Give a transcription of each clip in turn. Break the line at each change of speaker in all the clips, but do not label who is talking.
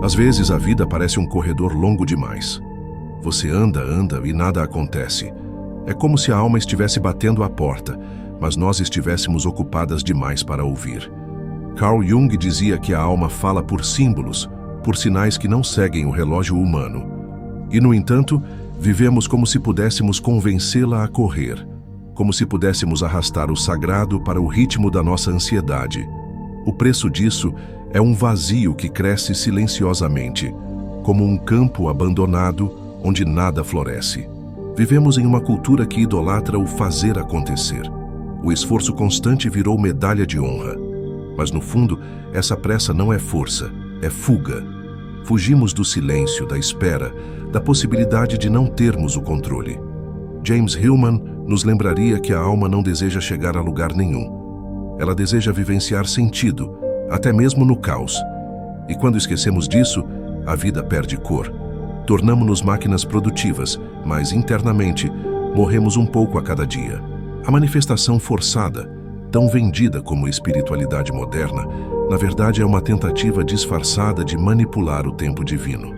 Às vezes a vida parece um corredor longo demais. Você anda e nada acontece. É como se a alma estivesse batendo à porta, mas nós estivéssemos ocupadas demais para ouvir. Carl Jung dizia que a alma fala por símbolos, por sinais que não seguem o relógio humano. E, no entanto, vivemos como se pudéssemos convencê-la a correr, como se pudéssemos arrastar o sagrado para o ritmo da nossa ansiedade. O preço disso é um vazio que cresce silenciosamente, como um campo abandonado onde nada floresce. Vivemos em uma cultura que idolatra o fazer acontecer. O esforço constante virou medalha de honra. Mas, no fundo, essa pressa não é força, é fuga. Fugimos do silêncio, da espera, da possibilidade de não termos o controle. James Hillman nos lembraria que a alma não deseja chegar a lugar nenhum. Ela deseja vivenciar sentido, até mesmo no caos. E quando esquecemos disso, a vida perde cor. Tornamo-nos máquinas produtivas, mas internamente morremos um pouco a cada dia. A manifestação forçada, tão vendida como espiritualidade moderna, na verdade é uma tentativa disfarçada de manipular o tempo divino.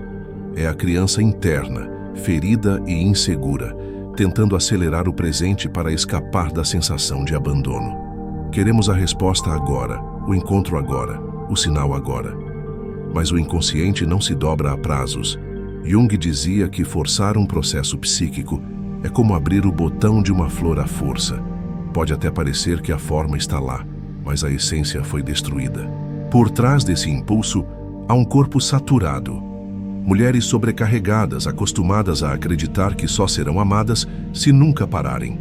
É a criança interna, ferida e insegura, tentando acelerar o presente para escapar da sensação de abandono. Queremos a resposta agora, o encontro agora, o sinal agora. Mas o inconsciente não se dobra a prazos. Jung dizia que forçar um processo psíquico é como abrir o botão de uma flor à força. Pode até parecer que a forma está lá, mas a essência foi destruída. Por trás desse impulso, há um corpo saturado. Mulheres sobrecarregadas, acostumadas a acreditar que só serão amadas se nunca pararem.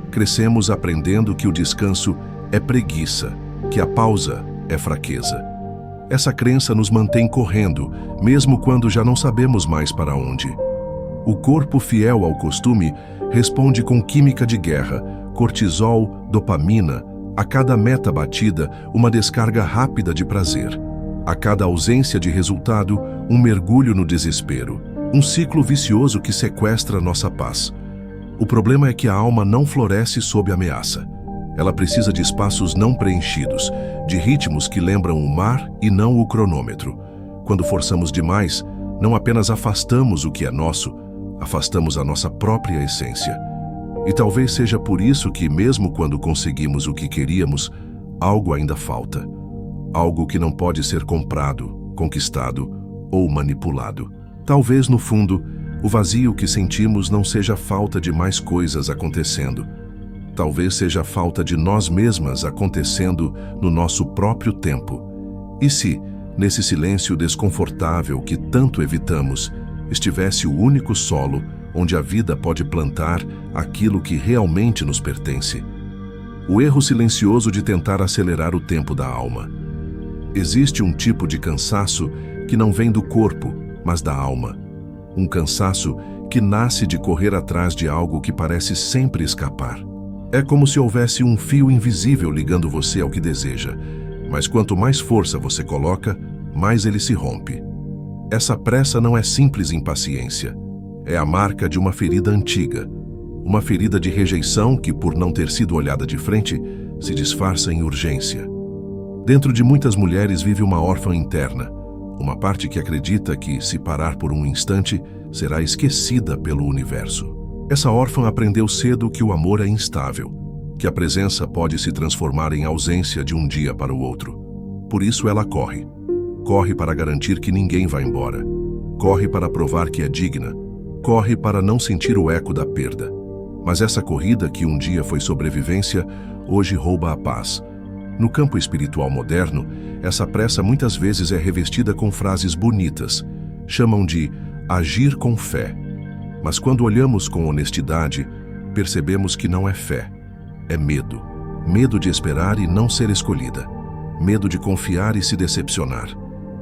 Crescemos aprendendo que o descanso é preguiça, que a pausa é fraqueza. Essa crença nos mantém correndo, mesmo quando já não sabemos mais para onde. O corpo fiel ao costume responde com química de guerra, cortisol, dopamina, a cada meta batida, uma descarga rápida de prazer. A cada ausência de resultado, um mergulho no desespero. Um ciclo vicioso que sequestra nossa paz. O problema é que a alma não floresce sob ameaça. Ela precisa de espaços não preenchidos, de ritmos que lembram o mar e não o cronômetro. Quando forçamos demais, não apenas afastamos o que é nosso, afastamos a nossa própria essência. E talvez seja por isso que, mesmo quando conseguimos o que queríamos, algo ainda falta. Algo que não pode ser comprado, conquistado ou manipulado. Talvez, no fundo, o vazio que sentimos não seja a falta de mais coisas acontecendo. Talvez seja a falta de nós mesmas acontecendo no nosso próprio tempo. E se, nesse silêncio desconfortável que tanto evitamos, estivesse o único solo onde a vida pode plantar aquilo que realmente nos pertence? O erro silencioso de tentar acelerar o tempo da alma. Existe um tipo de cansaço que não vem do corpo, mas da alma. Um cansaço que nasce de correr atrás de algo que parece sempre escapar. É como se houvesse um fio invisível ligando você ao que deseja, mas quanto mais força você coloca, mais ele se rompe. Essa pressa não é simples impaciência. É a marca de uma ferida antiga. Uma ferida de rejeição que, por não ter sido olhada de frente, se disfarça em urgência. Dentro de muitas mulheres vive uma órfã interna, uma parte que acredita que, se parar por um instante, será esquecida pelo universo. Essa órfã aprendeu cedo que o amor é instável, que a presença pode se transformar em ausência de um dia para o outro. Por isso ela corre. Corre para garantir que ninguém vai embora. Corre para provar que é digna. Corre para não sentir o eco da perda. Mas essa corrida que um dia foi sobrevivência, hoje rouba a paz. No campo espiritual moderno, essa pressa muitas vezes é revestida com frases bonitas. Chamam de agir com fé. Mas quando olhamos com honestidade, percebemos que não é fé, é medo. Medo de esperar e não ser escolhida. Medo de confiar e se decepcionar.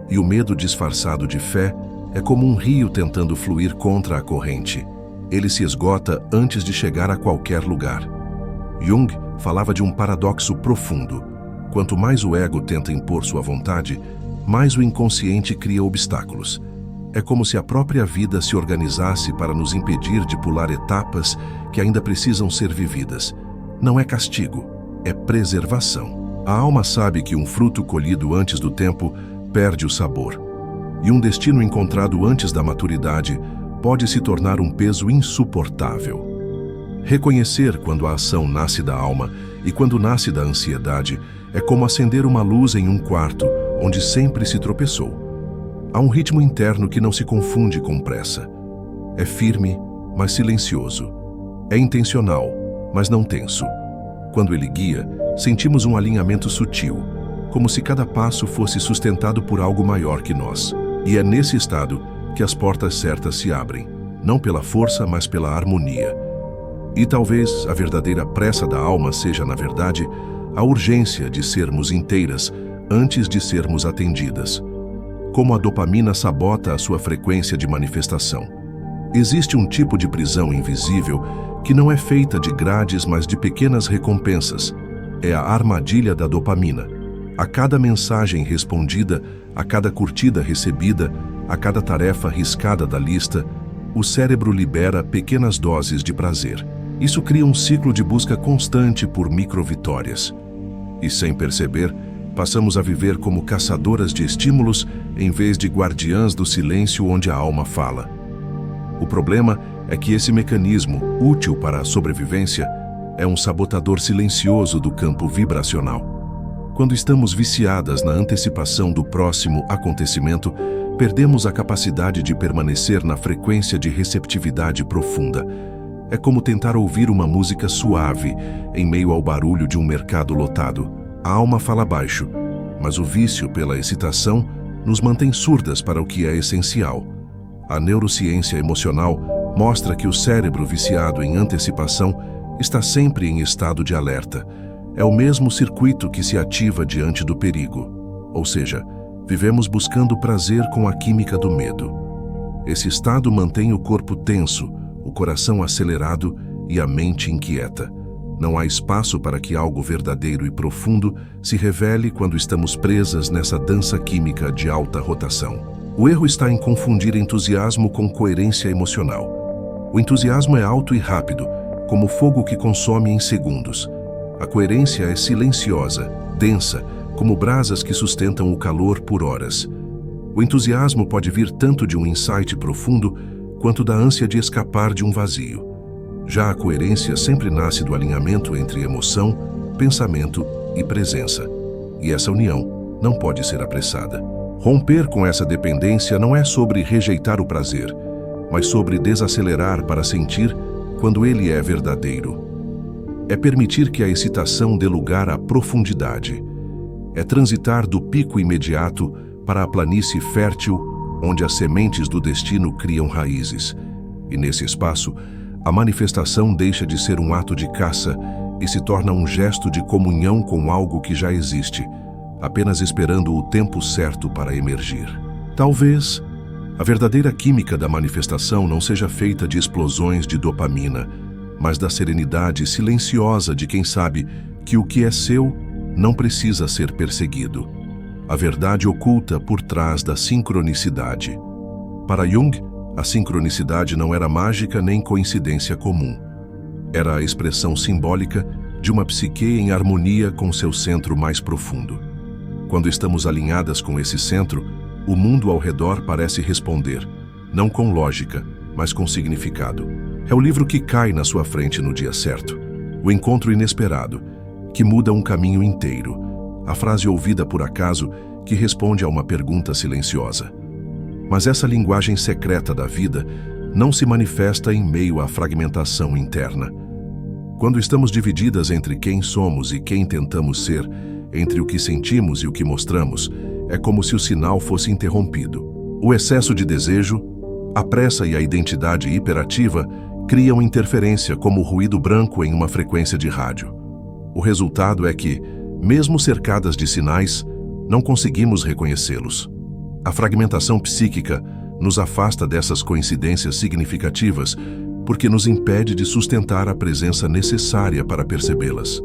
E o medo disfarçado de fé é como um rio tentando fluir contra a corrente. Ele se esgota antes de chegar a qualquer lugar. Jung falava de um paradoxo profundo. Quanto mais o ego tenta impor sua vontade, mais o inconsciente cria obstáculos. É como se a própria vida se organizasse para nos impedir de pular etapas que ainda precisam ser vividas. Não é castigo, é preservação. A alma sabe que um fruto colhido antes do tempo perde o sabor. e um destino encontrado antes da maturidade pode se tornar um peso insuportável. Reconhecer quando a ação nasce da alma e quando nasce da ansiedade é como acender uma luz em um quarto onde sempre se tropeçou. Há um ritmo interno que não se confunde com pressa. É firme, mas silencioso. É intencional, mas não tenso. Quando ele guia, sentimos um alinhamento sutil, como se cada passo fosse sustentado por algo maior que nós. E é nesse estado que as portas certas se abrem, não pela força, mas pela harmonia. E talvez a verdadeira pressa da alma seja, na verdade, a urgência de sermos inteiras antes de sermos atendidas. Como a dopamina sabota a sua frequência de manifestação. Existe um tipo de prisão invisível que não é feita de grades, mas de pequenas recompensas. É a armadilha da dopamina. A cada mensagem respondida, a cada curtida recebida, a cada tarefa riscada da lista, o cérebro libera pequenas doses de prazer. Isso cria um ciclo de busca constante por microvitórias. E sem perceber, passamos a viver como caçadoras de estímulos em vez de guardiãs do silêncio onde a alma fala. O problema é que esse mecanismo, útil para a sobrevivência, é um sabotador silencioso do campo vibracional. Quando estamos viciadas na antecipação do próximo acontecimento, perdemos a capacidade de permanecer na frequência de receptividade profunda. É como tentar ouvir uma música suave em meio ao barulho de um mercado lotado. A alma fala baixo, mas o vício pela excitação nos mantém surdas para o que é essencial. A neurociência emocional mostra que o cérebro viciado em antecipação está sempre em estado de alerta. É o mesmo circuito que se ativa diante do perigo. Ou seja, vivemos buscando prazer com a química do medo. Esse estado mantém o corpo tenso, o coração acelerado e a mente inquieta. Não há espaço para que algo verdadeiro e profundo se revele quando estamos presas nessa dança química de alta rotação. O erro está em confundir entusiasmo com coerência emocional. O entusiasmo é alto e rápido, como fogo que consome em segundos. A coerência é silenciosa, densa, como brasas que sustentam o calor por horas. O entusiasmo pode vir tanto de um insight profundo quanto da ânsia de escapar de um vazio. Já a coerência sempre nasce do alinhamento entre emoção, pensamento e presença. E essa união não pode ser apressada. Romper com essa dependência não é sobre rejeitar o prazer, mas sobre desacelerar para sentir quando ele é verdadeiro. É permitir que a excitação dê lugar à profundidade. É transitar do pico imediato para a planície fértil, onde as sementes do destino criam raízes. E nesse espaço, a manifestação deixa de ser um ato de caça e se torna um gesto de comunhão com algo que já existe, apenas esperando o tempo certo para emergir. Talvez a verdadeira química da manifestação não seja feita de explosões de dopamina, mas da serenidade silenciosa de quem sabe que o que é seu não precisa ser perseguido. A verdade oculta por trás da sincronicidade. Para Jung, a sincronicidade não era mágica nem coincidência comum. Era a expressão simbólica de uma psique em harmonia com seu centro mais profundo. Quando estamos alinhadas com esse centro, o mundo ao redor parece responder, não com lógica, mas com significado. É o livro que cai na sua frente no dia certo. O encontro inesperado, que muda um caminho inteiro. A frase ouvida por acaso, que responde a uma pergunta silenciosa. Mas essa linguagem secreta da vida não se manifesta em meio à fragmentação interna. Quando estamos divididas entre quem somos e quem tentamos ser, entre o que sentimos e o que mostramos, é como se o sinal fosse interrompido. O excesso de desejo, a pressa e a identidade hiperativa criam interferência como o ruído branco em uma frequência de rádio. O resultado é que, mesmo cercadas de sinais, não conseguimos reconhecê-los. A fragmentação psíquica nos afasta dessas coincidências significativas porque nos impede de sustentar a presença necessária para percebê-las.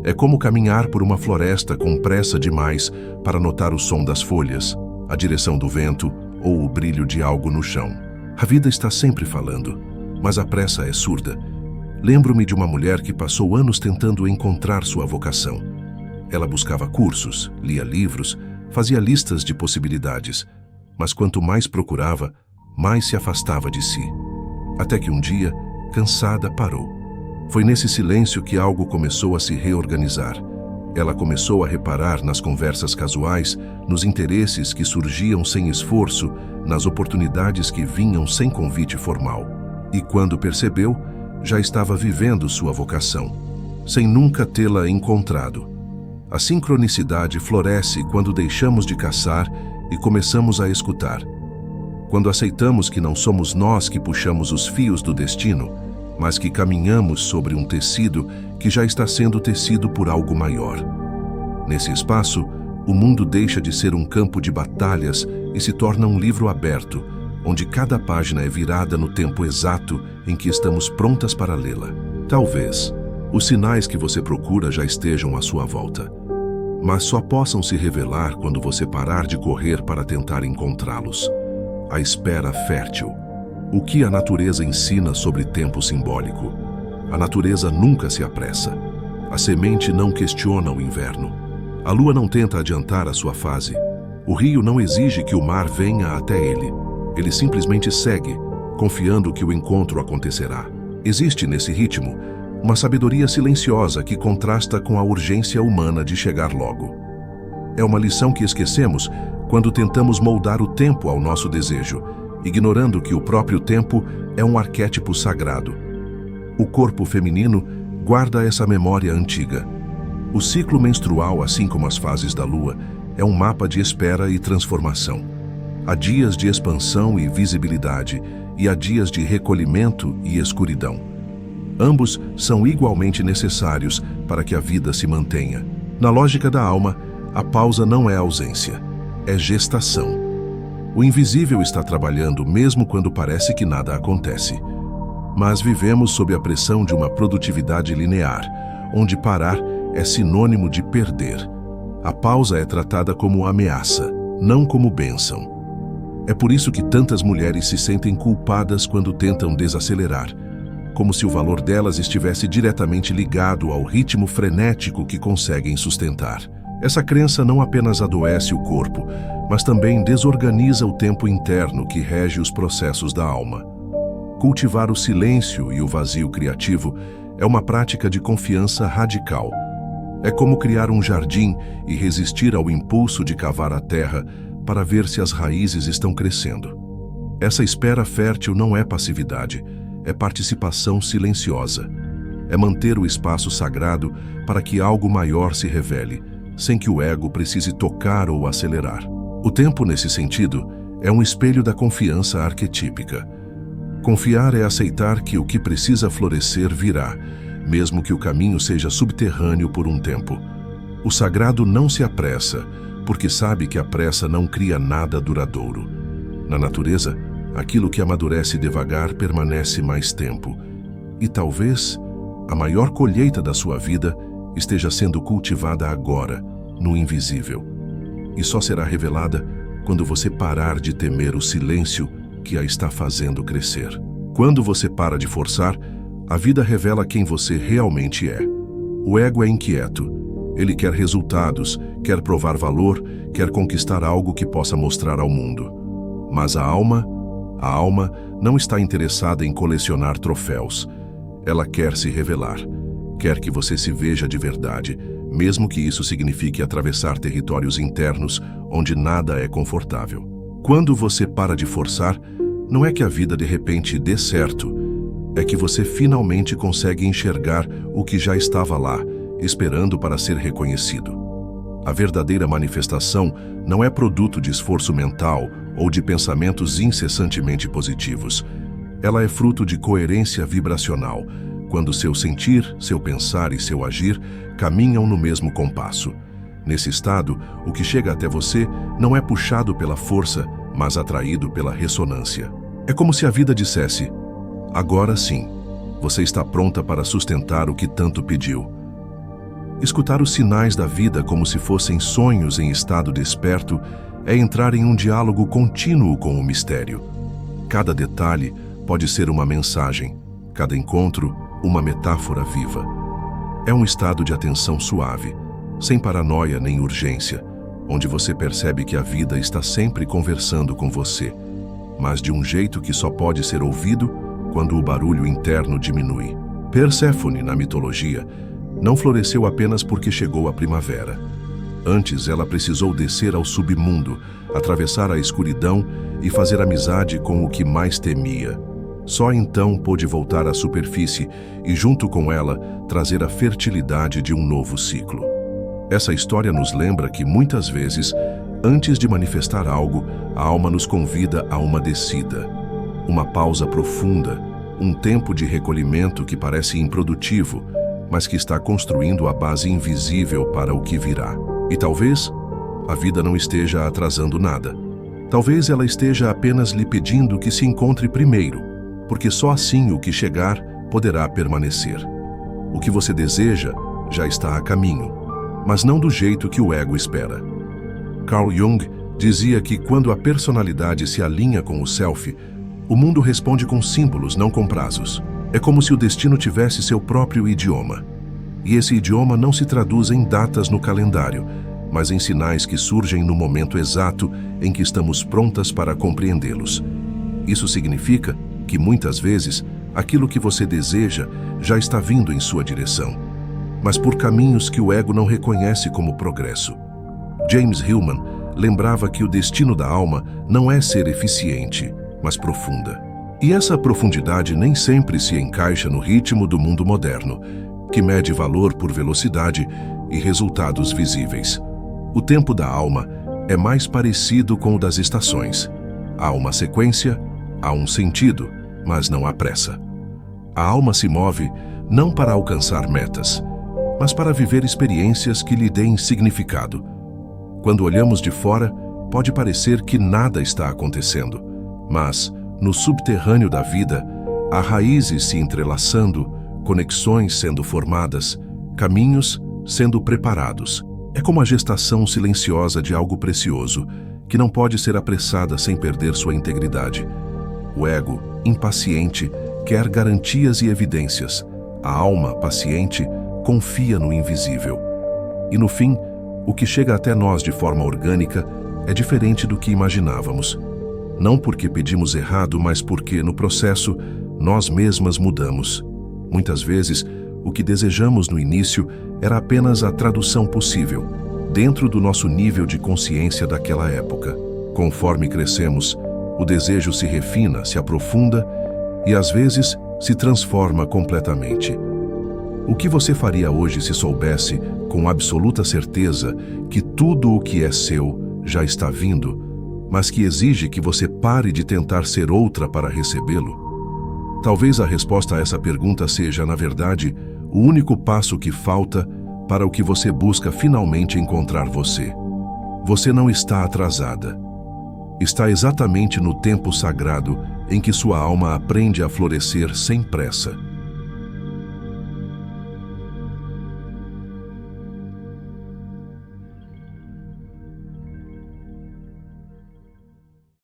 É como caminhar por uma floresta com pressa demais para notar o som das folhas, a direção do vento ou o brilho de algo no chão. A vida está sempre falando, mas a pressa é surda. Lembro-me de uma mulher que passou anos tentando encontrar sua vocação. Ela buscava cursos, lia livros, fazia listas de possibilidades, mas quanto mais procurava, mais se afastava de si. Até que um dia, cansada, parou. Foi nesse silêncio que algo começou a se reorganizar. Ela começou a reparar nas conversas casuais, nos interesses que surgiam sem esforço, nas oportunidades que vinham sem convite formal. E quando percebeu, já estava vivendo sua vocação, sem nunca tê-la encontrado. A sincronicidade floresce quando deixamos de caçar e começamos a escutar. Quando aceitamos que não somos nós que puxamos os fios do destino, mas que caminhamos sobre um tecido que já está sendo tecido por algo maior. Nesse espaço, o mundo deixa de ser um campo de batalhas e se torna um livro aberto, onde cada página é virada no tempo exato em que estamos prontas para lê-la. Talvez os sinais que você procura já estejam à sua volta, mas só possam se revelar quando você parar de correr para tentar encontrá-los. A espera fértil. O que a natureza ensina sobre tempo simbólico? A natureza nunca se apressa. A semente não questiona o inverno. A lua não tenta adiantar a sua fase. O rio não exige que o mar venha até ele. Ele simplesmente segue, confiando que o encontro acontecerá. Existe nesse ritmo uma sabedoria silenciosa que contrasta com a urgência humana de chegar logo. É uma lição que esquecemos quando tentamos moldar o tempo ao nosso desejo, ignorando que o próprio tempo é um arquétipo sagrado. O corpo feminino guarda essa memória antiga. O ciclo menstrual, assim como as fases da lua, é um mapa de espera e transformação. Há dias de expansão e visibilidade, e há dias de recolhimento e escuridão. Ambos são igualmente necessários para que a vida se mantenha. Na lógica da alma, a pausa não é ausência, é gestação. O invisível está trabalhando mesmo quando parece que nada acontece. Mas vivemos sob a pressão de uma produtividade linear, onde parar é sinônimo de perder. A pausa é tratada como ameaça, não como bênção. É por isso que tantas mulheres se sentem culpadas quando tentam desacelerar, como se o valor delas estivesse diretamente ligado ao ritmo frenético que conseguem sustentar. Essa crença não apenas adoece o corpo, mas também desorganiza o tempo interno que rege os processos da alma. Cultivar o silêncio e o vazio criativo é uma prática de confiança radical. É como criar um jardim e resistir ao impulso de cavar a terra para ver se as raízes estão crescendo. Essa espera fértil não é passividade, é participação silenciosa. É manter o espaço sagrado para que algo maior se revele, sem que o ego precise tocar ou acelerar. O tempo, nesse sentido, é um espelho da confiança arquetípica. Confiar é aceitar que o que precisa florescer virá, mesmo que o caminho seja subterrâneo por um tempo. O sagrado não se apressa, porque sabe que a pressa não cria nada duradouro. Na natureza, aquilo que amadurece devagar permanece mais tempo. E talvez a maior colheita da sua vida esteja sendo cultivada agora, no invisível. E só será revelada quando você parar de temer o silêncio que a está fazendo crescer. Quando você para de forçar, a vida revela quem você realmente é. O ego é inquieto. Ele quer resultados, quer provar valor, quer conquistar algo que possa mostrar ao mundo. Mas a alma não está interessada em colecionar troféus. Ela quer se revelar. Quer que você se veja de verdade, mesmo que isso signifique atravessar territórios internos onde nada é confortável. Quando você para de forçar, não é que a vida de repente dê certo, é que você finalmente consegue enxergar o que já estava lá, esperando para ser reconhecido. A verdadeira manifestação não é produto de esforço mental ou de pensamentos incessantemente positivos. Ela é fruto de coerência vibracional, quando seu sentir, seu pensar e seu agir caminham no mesmo compasso. Nesse estado, o que chega até você não é puxado pela força, mas atraído pela ressonância. É como se a vida dissesse: agora sim, você está pronta para sustentar o que tanto pediu. Escutar os sinais da vida como se fossem sonhos em estado desperto é entrar em um diálogo contínuo com o mistério. Cada detalhe pode ser uma mensagem, cada encontro, uma metáfora viva. É um estado de atenção suave, sem paranoia nem urgência, onde você percebe que a vida está sempre conversando com você, mas de um jeito que só pode ser ouvido quando o barulho interno diminui. Perséfone, na mitologia, não floresceu apenas porque chegou a primavera. Antes, ela precisou descer ao submundo, atravessar a escuridão e fazer amizade com o que mais temia. Só então pôde voltar à superfície e, junto com ela, trazer a fertilidade de um novo ciclo. Essa história nos lembra que, muitas vezes, antes de manifestar algo, a alma nos convida a uma descida, uma pausa profunda, um tempo de recolhimento que parece improdutivo, mas que está construindo a base invisível para o que virá. E talvez a vida não esteja atrasando nada. Talvez ela esteja apenas lhe pedindo que se encontre primeiro, porque só assim o que chegar poderá permanecer. O que você deseja já está a caminho, mas não do jeito que o ego espera. Carl Jung dizia que quando a personalidade se alinha com o self, o mundo responde com símbolos, não com prazos. É como se o destino tivesse seu próprio idioma. E esse idioma não se traduz em datas no calendário, mas em sinais que surgem no momento exato em que estamos prontas para compreendê-los. Isso significa que, muitas vezes, aquilo que você deseja já está vindo em sua direção, mas por caminhos que o ego não reconhece como progresso. James Hillman lembrava que o destino da alma não é ser eficiente, mas profunda. E essa profundidade nem sempre se encaixa no ritmo do mundo moderno, que mede valor por velocidade e resultados visíveis. O tempo da alma é mais parecido com o das estações. Há uma sequência, há um sentido, mas não há pressa. A alma se move não para alcançar metas, mas para viver experiências que lhe deem significado. Quando olhamos de fora, pode parecer que nada está acontecendo, mas, no subterrâneo da vida, há raízes se entrelaçando, conexões sendo formadas, caminhos sendo preparados. É como a gestação silenciosa de algo precioso, que não pode ser apressada sem perder sua integridade. O ego, impaciente, quer garantias e evidências. A alma, paciente, confia no invisível. E no fim, o que chega até nós de forma orgânica é diferente do que imaginávamos. Não porque pedimos errado, mas porque, no processo, nós mesmas mudamos. Muitas vezes, o que desejamos no início era apenas a tradução possível, dentro do nosso nível de consciência daquela época. Conforme crescemos, o desejo se refina, se aprofunda e, às vezes, se transforma completamente. O que você faria hoje se soubesse, com absoluta certeza, que tudo o que é seu já está vindo, mas que exige que você pare de tentar ser outra para recebê-lo? Talvez a resposta a essa pergunta seja, na verdade, o único passo que falta para o que você busca finalmente encontrar você. Você não está atrasada. Está exatamente no tempo sagrado em que sua alma aprende a florescer sem pressa.